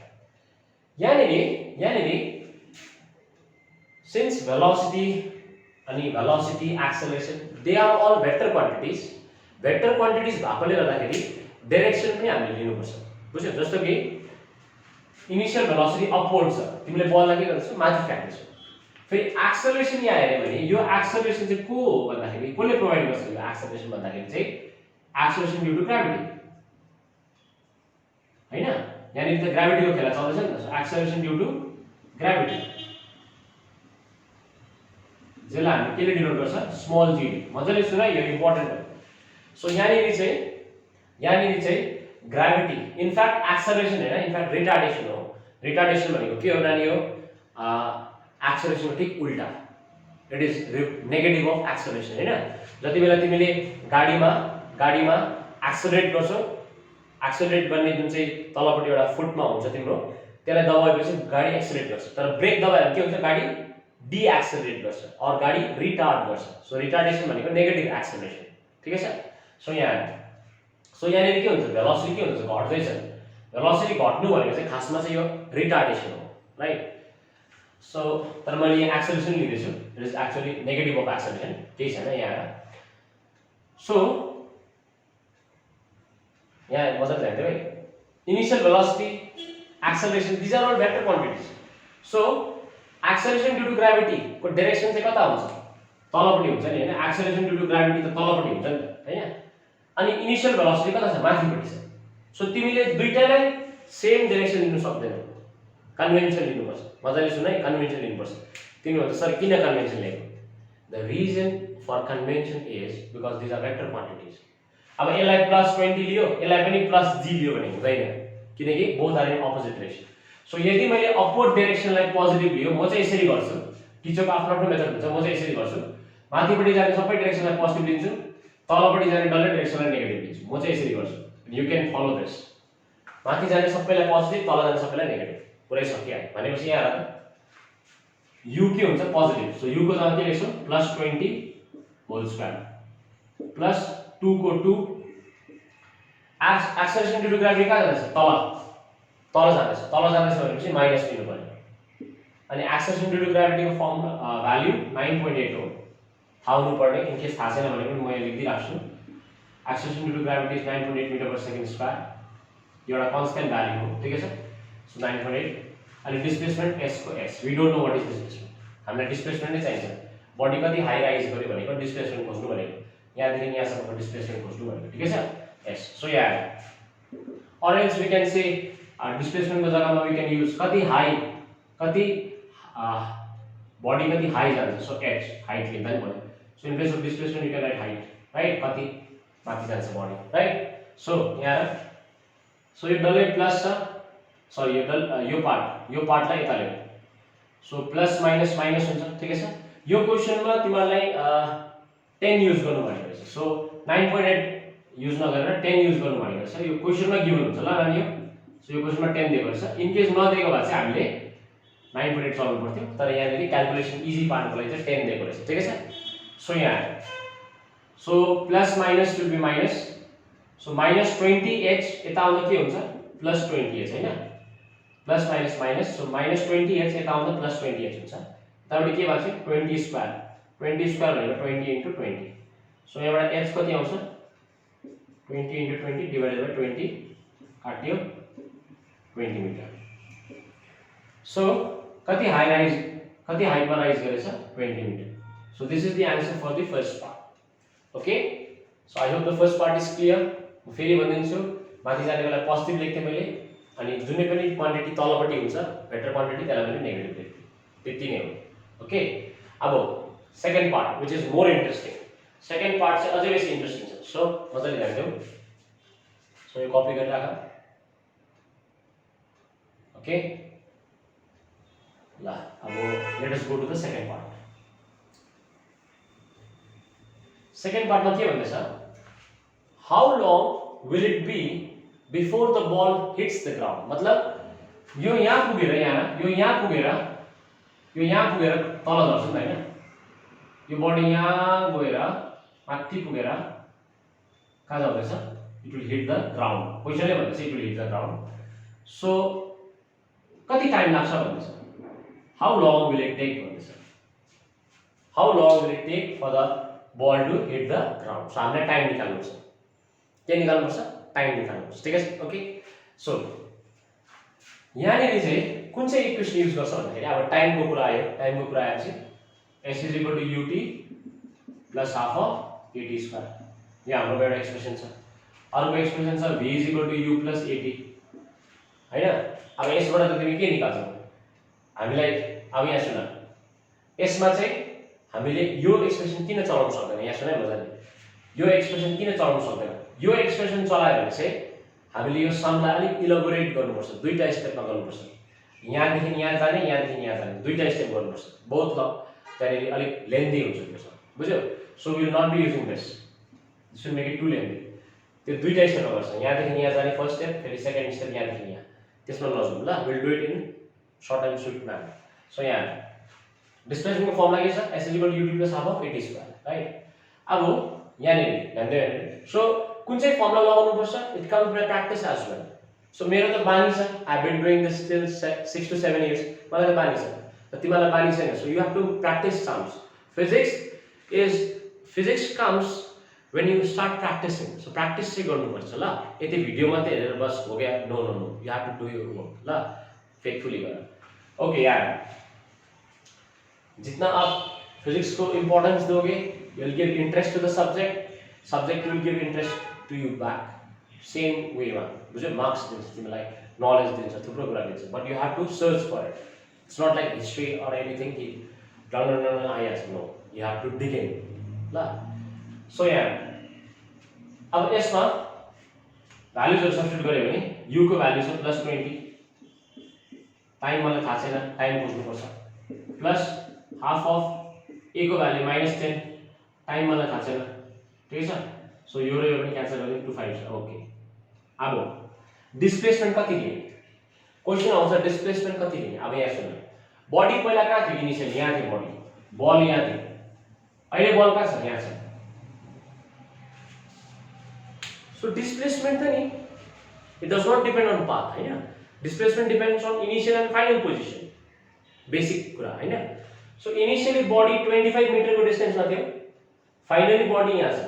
since velocity अनि velocity acceleration they are all vector quantities भएकोले गर्दाखेरि डाइरेक्सन पनि हामीले लिनुपर्छ। बुझ्यौ? जस्तो कि इनिशियल भेलोसिटी अपवर्ड छ, तिमीले बललाई के गर्छौ? माथि फ्याक्दैछौ। फेरि एक्सेलरेसन यहाँ हेर्यो भने यो एक्सेलरेसन चाहिँ को हो भन्दाखेरि कसले प्रोवाइड गर्छ? यो एक्सेलरेसन भन्दाखेरि चाहिँ एक्सेलरेसन ड्यू टु ग्राभिटी हैन। यहाँनिर त ग्राभिटीको खेला चल्दैछ नि त। एक्सेलरेसन ड्यू टु ग्राभिटी जसलाई हामीले केले डिनोट गर्छ? Small g। मजाले सुन, यो इम्पोर्टेन्ट हो। सो यहाँनिर चाहिँ ग्राभिटी इनफ्याक्ट एक्सेलरेसन हैन, इनफ्याक्ट रिटार्डेसन हो। रिटार्डेसन भनेको के हो नानी? हो एक्सेलरेसनको ठीक उल्टा। It is negative of acceleration हैन। जति बेला तिमीले गाडीमा एक्सेलरेट गर्छौ, एक्सेलरेट गर्ने जुन चाहिँ तलपट्टि एउटा फुटमा हुन्छ तिम्रो, त्यसलाई दबाएपछि गाडी एक्सेलरेट गर्छ। तर ब्रेक दबायो भने के हुन्छ? गाडी डीएक्सेलरेट गर्छ और गाडी रिटार्ड गर्छ। सो रिटार्डेसन भनेको नेगेटिभ एक्सेलरेसन, ठिकै छ? सो यहाँनिर के हुन्छ? भेलोसिटी के हुन्छ? घट्दैछ। भेलोसिटी घट्नु भनेको चाहिँ खासमा चाहिँ यो रिटार्डेसन हो, राइट? सो तर मैले यहाँ एक्सेलरेसन लिँदैछु, it is actually negative of acceleration, केही छैन यहाँ। सो यहाँ मजाले ध्यान दिनु है। Initial velocity, acceleration, these are all vector quantities. So acceleration due to gravity को डाइरेक्सन चाहिँ कता हुन्छ? तलपट्टि हुन्छ नि हैन। एक्सेलरेसन ड्यू टु ग्राभिटी त तलपट्टि हुन्छ नि त हैन। अनि इनिशियल भेलोसिटी कता छ? माथिपट्टि छ। सो तिमीले दुईटालाई सेम डाइरेक्सन लिनु सक्दैनौ, कन्भेन्सन लिनुपर्छ। मजाले सुन है, कन्भेन्सन लिनुपर्छ। तिमी भन्छ सर किन कन्भेन्सन लिएको? The reason for convention is because these are vector quantities. अब यसलाई +20 लियो, यसलाई पनि +g लियो भने हुँदैन, किनकि both are in opposite direction. So यदि मैले अपवर्ड डाइरेक्सनलाई पोजिटिभ लियो, म चाहिँ यसरी गर्छु। टिचरको आफ्नो आफ्नो मेथड हुन्छ, म चाहिँ यसरी गर्छु। माथिपट्टि जाने सबै डाइरेक्सनलाई पोजिटिभ लिन्छु, तलपट्टि जाने डल्लै डाइरेक्सनलाई नेगेटिभ लिन्छु। म चाहिँ यसरी गर्छु। You can follow this. माथि जाने सबैलाई पोजिटिभ, तल जाने सबैलाई नेगेटिभ। पुरै सकिहाल्यो। भनेपछि यहाँ हेर u के हुन्छ? पोजिटिभ। सो u को जग्गा के लेख्छौ? +20 होल स्क्वायर प्लस 2 को 2। एक्सेलरेसन ड्यू टु ग्राभिटी कहाँ जाँदैछ? तल जाँदैछ। तल जाँदैछ भनेपछि माइनस लिनु पर्यो। अनि एक्सेलरेसन ड्यू टु ग्राभिटीको फर्म भ्याल्यु 9.8 हो। थाहा हुनु पर्ने, इन केस थाहा छैन भने पनि म यहाँ लेखिदिइराख्छु। Acceleration due to gravity is 9.8 metre per second square. यो एउटा कन्स्टेन्ट भ्याल्यु हो, ठिकै छ? सो 9.8। अनि डिस्प्लेसमेन्ट s को s, we don't know what is displacement. हामीलाई डिस्प्लेसमेन्ट नै चाहिन्छ। बडी कति हाई राइज गर्यो भनेको डिस्प्लेसमेन्ट खोज्नु भनेको। यहाँदेखि यहाँसम्मको डिस्प्लेसमेन्ट खोज्नु भनेको, ठिकै छ? s। सो यहाँ और एल्स वी क्यान से डिस्प्लेसमेन्टको जग्गामा वी क्यान युज कति बडी कति हाई जान्छ। सो h हाइट लेख्दा नि भयो। So in place of displacement you can write height, right? कति माथि जान्छ बडी, राइट? सो यहाँ सो यो डल्लै प्लस छ, सरी यो पार्टलाई यता ल्याऊ। सो प्लस माइनस माइनस हुन्छ, ठिकै छ? यो क्वेशनमा तिमीलाई 10 युज गर्नु भनेको छ। सो 9.8 युज नगरेर 10 युज गर्नु भनेको छ। यो क्वेशनमा गिभन हुन्छ ल नानी। सो यो क्वेशनमा 10 दिएको छ। इन केस नदिएको भए चाहिँ हामीले 9.8 चलाउनु पर्थ्यो, तर यहाँनिर क्याल्कुलेसन इजी पार्नको लागि चाहिँ 10 दिएको रहेछ, ठिकै छ? सो यहाँ so plus minus will be minus. So -20h यता आउँदा के हुन्छ? +20h हैन। Plus minus minus. So -20h यता आउँदा +20h हुन्छ। यताबाट के भएको छ? 20 स्क्वायर। 20 स्क्वायर भनेको 20 * 20। सो यहाँबाट h कति आउँछ? 20 * 20 डिवाइडेड बाइ 20 काट्यो 20 मिटर। सो कति हाइटमा राइज गरेछ? 20 metre. So this is the answer for the first part. Okay, so I hope the first part is clear. म फेरि भनिदिन्छु, माथि जानेको लागि पोजिटिभ लेख्थे मैले, अनि जुनै पनि क्वान्टिटी तलपट्टि हुन्छ वेक्टर क्वान्टिटी, त्यसलाई पनि नेगेटिभ लेख्थे। त्यति नै हो। ओके, अब second part which is more interesting. Second part चाहिँ अझै बेसी इन्ट्रेस्टिङ छ। सो मजाले ध्यान दिऊ। सो यो कपी गरेर राख। ओके, ल अब let us go to the second part. Second पार्टमा के भन्दैछ, how long will it be before the ball hits the ground. मतलब यो यहाँ पुगेर यो यहाँ पुगेर तल झर्छ नि त हैन, यो बडी यहाँ गएर माथि पुगेर कहाँ जाँदैछ, it will hit the ground. क्वेसनले भन्दैछ it will hit the ground. So कति टाइम लाग्छ भन्दैछ, how long will it take भन्दैछ, how long will it take for the ball to hit the ground. So हामीलाई टाइम निकाल्नु छ, के निकाल्नु पर्छ, टाइम निकाल्नु पर्छ, ठीक है। ओके, सो यहाँनिर चाहिँ कुन चाहिँ इक्वेसन युज गर्छ भन्दाखेरि अब टाइमको कुरा आयो, टाइमको कुरा आएपछि s = ut + half of at square, यहाँ हाम्रो एउटा एक्सप्रेसन छ। अर्को एक्सप्रेसन छ v = u + at हैन। अब यसबाट त तिमी के निकाल्छौ, हामीलाई अब यहाँ सुन, यसमा चाहिँ हामीले यो एक्सप्रेसन किन चलाउन सक्दैन, यहाँ सुन है मजाले, यो एक्सप्रेसन किन चलाउन सक्दैन, यो एक्सप्रेसन चलायो भने चाहिँ हामीले यो समलाई अलिक इलाबोरेट गर्नुपर्छ, दुईटा स्टेपमा गर्नुपर्छ। यहाँदेखि यहाँ जाने, यहाँदेखि यहाँ जाने, दुईटा स्टेप गर्नुपर्छ, बहुत ल त्यहाँनिर अलिक लेन्दी हुन्छ त्यो सब, बुझ्यौ। So will not be using this, this will make it too lengthy. त्यो दुईटा स्टेपमा गर्छ, यहाँदेखि यहाँ जाने फर्स्ट स्टेप, फेरि सेकेन्ड स्टेप यहाँदेखि यहाँ, त्यसमा नजाउँ ल, will do it in short and sweet manner. So यहाँ डिस्प्लेसमेन्टको फर्मुला के छ, s = ut + half of at square, right. अब यहाँनिर ध्यान दियो, सो कुन चाहिँ फर्मुला लगाउनु पर्छ, it comes by practice as well. So मेरो त बानी छ, I been doing this till 6 to 7 years, मलाई त बानी छ, र तिमीलाई बानी छैन। So you have to practice sums. Physics comes when you start practicing, so practice चाहिँ गर्नुपर्छ ल, यति भिडियो मात्रै हेरेर बस हो गया, no no no, you have to do your work ल, फेथफुली गर। ओके यार, जितना आप फिजिक्स को इंपॉर्टेंस दोगे, you will give interest to the subject will give interest to you back, same way मा, बुझ्यौ, मार्क्स दिन्छ तिमीलाई, नलेज दिन्छ, थुप्रो कुरा दिन्छ, but you have to search for it. It's not like history or anything कि डन आइहाल्छ, no, you have to dig in ल। सो यहाँ अब यसमा भ्यालुजहरु सब्स्टिट्युट गर्यो भने u को भ्यालु छ +20, टाइम मलाई थाहा छैन, टाइम बुझ्नुपर्छ, प्लस हाफ अफ a को भ्यालु -10, टाइम मलाई थाहा छैन, ठीक छ। सो यो र यो पनि क्यान्सल गर्ने, 2 5 छ। ओके, अब डिस्प्लेसमेन्ट कति दिने, क्वेशन आउँछ डिस्प्लेसमेन्ट कति दिने। अब यहाँ सुन, बडी पहिला कहाँ थियो, इनिशियल यहाँ थियो बडी, बल यहाँ थियो, अहिले बल कहाँ छ, यहाँ छ। So displacement था नहीं, it does not depend on path, है ना? Displacement depends on initial and final position, basic कुरा, है ना? So initially body 25 meter को distance ना थियो, finally body यहाँ से,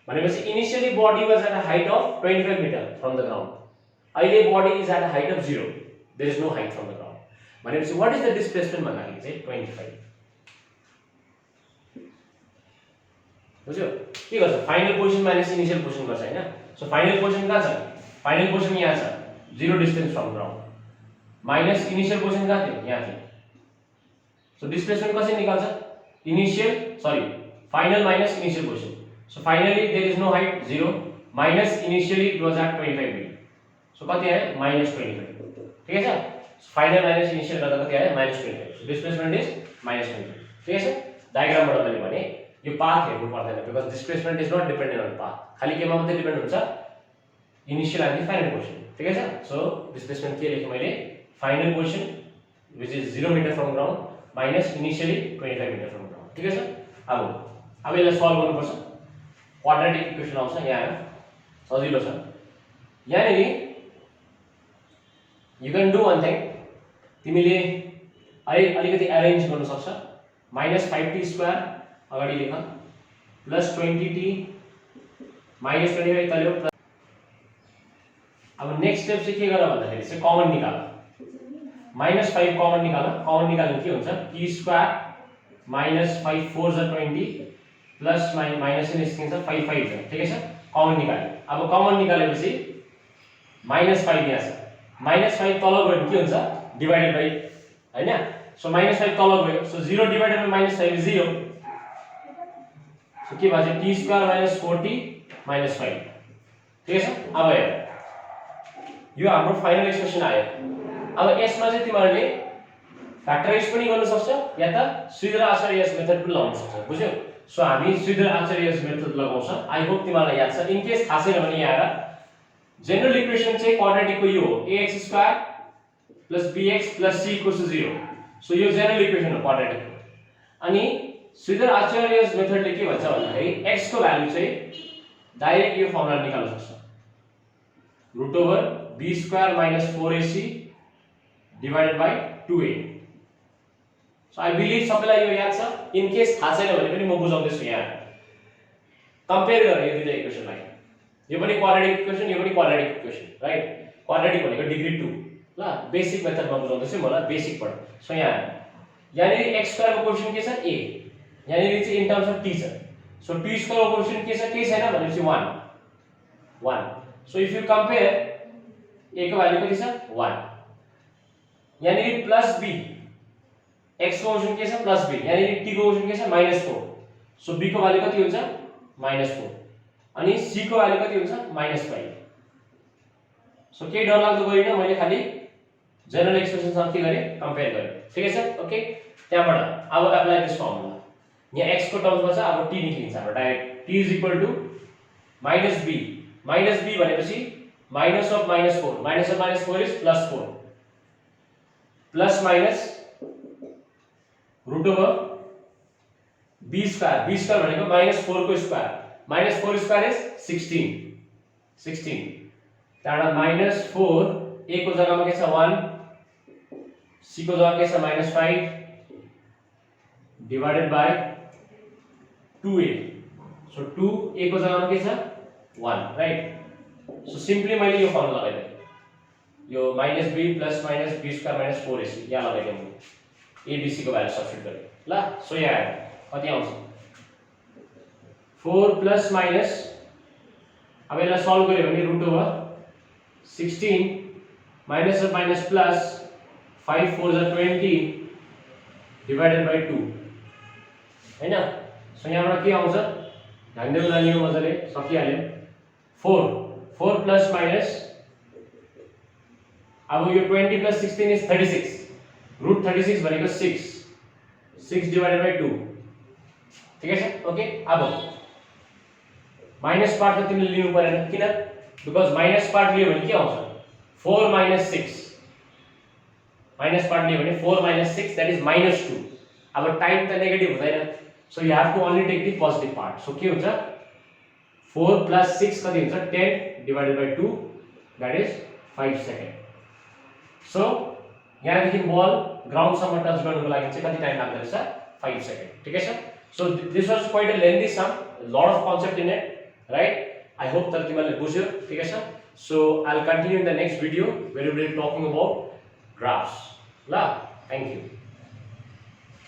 माने बस initially body was at a height of 25 meter from the ground, अहिले body is at a height of 0, there is no height from the ground, माने बस what is the displacement भन्दाखेरि चाहिँ 25, बुझ्यौ, के गर्छ, final position minus initial position गर्छ हैन। So final position कहाँ छ, फाइनल पोजिसन यहाँ छ, 0 distance from ground, minus initial position कहाँ थियो, यहाँ थियो। सो डिस्प्लेसमेन्ट कसरी निकाल्छ, final minus initial position. So finally there is no height 0, minus initially it was at 25 metre, so कति आयो, -25, ठीक है। फाइनल माइनस इनिशियल गर्दा कति आयो, -25, सो डिस्प्लेसमेन्ट इज -25, ठीक है। डायग्रामबाट मैले भने यो पाथ हेर्नु पर्दैन, because displacement is not dependent on path, खाली केमा मात्रै डिपेन्ड हुन्छ, इनिशियल एन्ड फाइनल पोजिसन, ठीक है। सो डिस्प्लेसमेन्ट के लेखेँ मैले, final position which is 0 metre from ground minus initially 25 metre from ground, ठीक है। अब यसलाई सल्भ गर्नुपर्छ, क्वाड्रेटिक इक्वेसन आउँछ यहाँ, सजिलो छ। यहाँनिर you can do one thing, तिमीले अलिकति एरेन्ज गर्न सक्छ, -5t² अगाडि लेख, +20t -25 तल्यो, अब नेक्स्ट स्टेप चाहिँ के गर भन्दाखेरि चाहिँ कमन निकाल, -5 कमन निकाल्नु के हुन्छ, t² -5 4 = 20 प्लस माइनस निस्किन्छ 5 5 छ, ठीक है। कमन निकाल्यो, अब कमन निकालेपछि -5 यहाँ छ, -5 तल गयो भने के हुन्छ, डिवाइडेड बाइ, हैन। सो -5 तल गयो, so 0 divided by -5 is 0, so के भन्छ, t² -4t -5, ठीक है। अब हेर, यो हाम्रो फाइनल एक्सप्रेसन आयो, अब यसमा चाहिँ तिमीहरूले फ्याक्टराइज पनि गर्न सक्छ या त श्रीधर आचार्यस मेथड पनि लगाउन सक्छ बुझ्यौ सो हामी श्रीधर आचार्यस मेथड लगाउँछ आई होप तिमीलाई याद छ इन केस थाहा छैन भने यहाँ आएर जनरल इक्वेसन चाहिँ क्वाड्रेटिकको यो हो ax² + bx + c = 0 सो यो जनरल इक्वेसन हो क्वाड्रेटिकको अनि श्रीधर आचार्यस मेथडले के भन्छ भन्दाखेरि x को भ्यालु चाहिँ डाइरेक्ट यो फर्मुला निकाल्न सक्छ √b² - 4ac / 2a so I believe सबैलाई यो याद छ इन केस थाहा छैन भने पनि म बुझाउँदै छु यहाँ कम्पेयर गरेर यो दुईटा इक्वेसनलाई यो पनि क्वाड्रेटिक इक्वेसन यो पनि क्वाड्रेटिक इक्वेसन राइट क्वाड्रेटिक भनेको डिग्री 2 ल बेसिक मेथडमा बुझाउँदै छु मलाई बेसिकबाट सो यहाँ यहाँनिर x² को कोएफिसिएन्ट के छ a यहाँनिर चाहिँ इन टर्म्स अफ t छ सो t² को कोएफिसिएन्ट के छ केही छैन भनेपछि 1 so if you compare a को भ्यालु कति छ 1 यहाँनिर प्लस b x को कोएफिसिएन्ट के छ प्लस b यहाँनिर t को कोएफिसिएन्ट के छ -4 सो b को भ्यालु कति हुन्छ -4 अनि c को भ्यालु कति हुन्छ -5 सो के डर लाग्दो गरिन मैले खाली जनरल एक्सप्रेसन सँग के गरे कम्पेयर गरे ठिकै छ ओके त्यहाँबाट अब एप्लाई दिस फर्मुला यहाँ x को टर्म्समा छ अब t निक्लिन्छ अब डाइरेक्ट t -b भनेपछि minus of -4 is +4 plus minus √b² भनेको -4 को स्क्वायर -4 स्क्वायर इज 16 त्यहाँबाट -4 a को जग्गामा के छ 1 c को जग्गा के छ -5 divided by 2a so 2a को जग्गामा के छ 1 राइट सो सिम्पली मैले यो फर्मुला लगाइदिएँ यो -b + -b² - 4ac यहाँ लगाइदिएँ मैले abc को भ्यालु सब्स्टिट्युट गरेँ ल सो यहाँ आयो कति आउँछ 4 प्लस माइनस अब यसलाई सल्भ गर्यो भने √16 माइनस र माइनस प्लस 5 4 जा 20 डिवाइडेड बाइ 2 हैन सो यहाँबाट के आउँछ ध्यान दिनु नानी यो मजाले सकिहाल्यो 4 प्लस माइनस अब यो 20 प्लस 16 इज 36 √36 भनेको 6 डिवाइडेड बाइ 2 ठीक है ओके अब माइनस पार्ट त तिमीले लिनु परेन किन बिकज माइनस पार्ट लियो भने के आउँछ 4 - 6 माइनस पार्ट लियो भने 4 - 6 दैट इज -2 अब टाइम त नेगेटिभ हुँदैन so you have to only take the positive part so के हुन्छ 4 + 6 कति हुन्छ 10 divided by 2 that is 5 second so यहाँदेखि बल ग्राउन्डसम्म टच गर्नुको लागि चाहिँ कति टाइम लाग्दो रहेछ 5 सेकेन्ड ठिकै छ so this was quite a lengthy sum a lot of concept in it right I hope that तिमीले बुझ्यौ ठीक छ so I'll continue in the next video where we will be talking about graphs la thank you